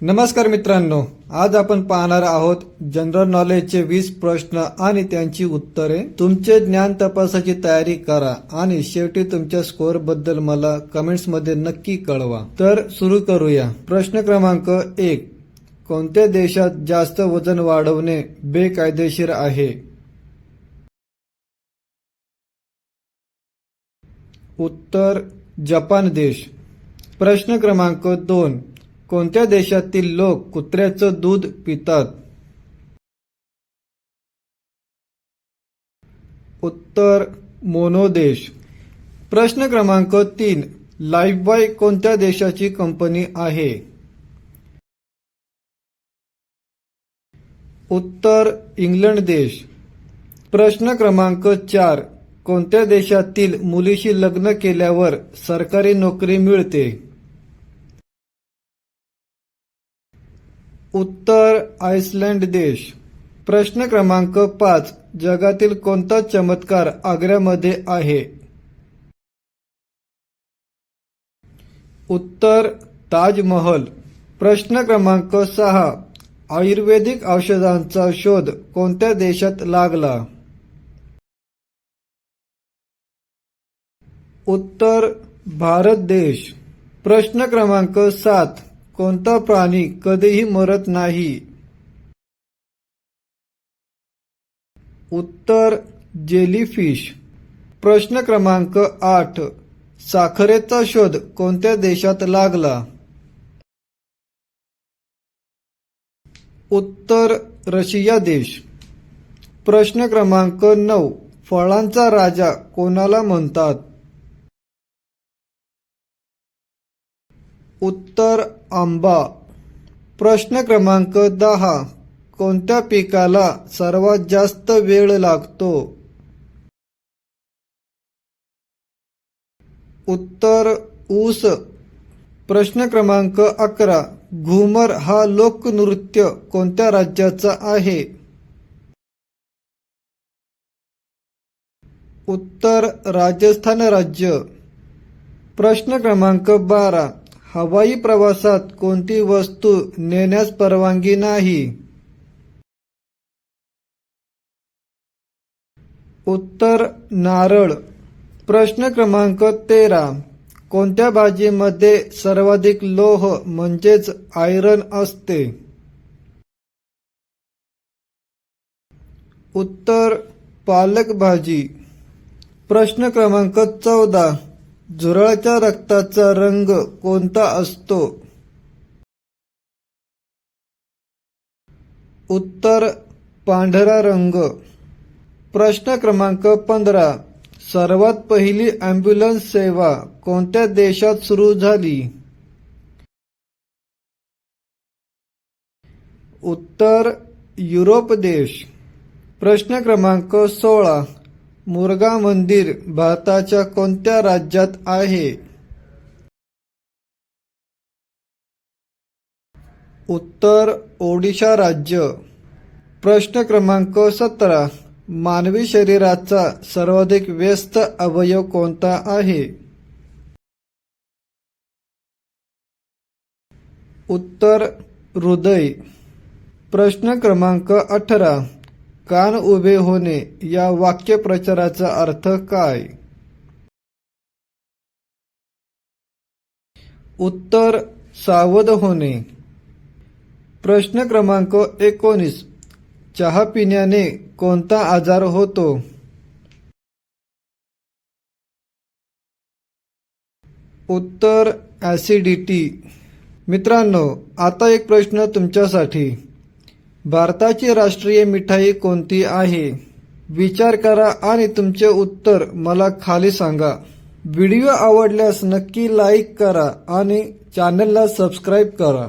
नमस्कार मित्रांनो, आज आपण पाहणार आहोत जनरल नॉलेजचे 20 प्रश्न आणि त्यांची उत्तरे। तुमचे ज्ञान तपासाची तयारी करा आणि शेवटी तुमच्या स्कोअर बद्दल मला कमेंट्स मध्ये नक्की कळवा। तर सुरू करूया। प्रश्न क्रमांक 1, कोणत्या देशात जास्त वजन वाढवणे बेकायदेशीर आहे? उत्तर जपान देश। प्रश्न क्रमांक 2, कोणत्या देशातील लोक कुत्र्याचं दूध पितात? उत्तर मोनो देश। प्रश्न क्रमांक 3, लाईफबॉय कोणत्या देशाची कंपनी आहे? उत्तर इंग्लंड देश। प्रश्न क्रमांक 4, कोणत्या देशातील मुलीशी लग्न केल्यावर सरकारी नोकरी मिळते? उत्तर आइसलँड देश। प्रश्न क्रमांक 5, जगातील कोणता चमत्कार आग्र्यामध्ये आहे? उत्तर ताजमहल। प्रश्न क्रमांक 6, आयुर्वेदिक औषधांचा शोध कोणत्या देशात लागला? उत्तर भारत देश। प्रश्न क्रमांक 7, कोणता प्राणी कधीही मरत नाही? उत्तर जेलीफिश। प्रश्न क्रमांक 8, साखरेचा शोध कोणत्या देशात लागला? उत्तर रशिया देश। प्रश्न क्रमांक 9, फळांचा राजा कोणाला म्हणतात? उत्तर आंबा। प्रश्न क्रमांक 10, कोणत्या पिकाला सर्वात जास्त वेळ लागतो? उत्तर ऊस। प्रश्न क्रमांक 11, घुमर हा लोकनृत्य कोणत्या राज्याचा आहे? उत्तर राजस्थान राज्य। प्रश्न क्रमांक 12, हवाई प्रवासात कोणती वस्तू नेण्यास परवानगी नाही? उत्तर नारळ। प्रश्न क्रमांक 13, कोणत्या भाजीमध्ये सर्वाधिक लोह म्हणजेच आयरन असते? उत्तर पालक भाजी। प्रश्न क्रमांक 14, झुरळाच्या रक्ताचा रंग कोणता असतो? उत्तर पांढरा रंग। प्रश्न क्रमांक 15, सर्वात पहिली ॲम्ब्युलन्स सेवा कोणत्या देशात सुरू झाली? उत्तर युरोप देश। प्रश्न क्रमांक 16, मुर्गा मंदिर भारताच्या कोणत्या राज्यात आहे? उत्तर ओडिशा राज्य। प्रश्न क्रमांक 17, मानवी शरीराचा सर्वाधिक व्यस्त अवयव कोणता आहे? उत्तर हृदय। प्रश्न क्रमांक 18, कान उभे होणे या वाक्यप्रचाराचा अर्थ काय? उत्तर सावध होणे। प्रश्न क्रमांक 19, चहा पिण्याने कोणता आजार होतो? उत्तर ॲसिडिटी। मित्रांनो, आता एक प्रश्न तुमच्यासाठी। भारताची राष्ट्रीय मिठाई कोणती आहे? विचार करा आणि तुमचे उत्तर मला खाली सांगा। व्हिडिओ आवडल्यास नक्की लाईक करा आणि चॅनलला सबस्क्राईब करा।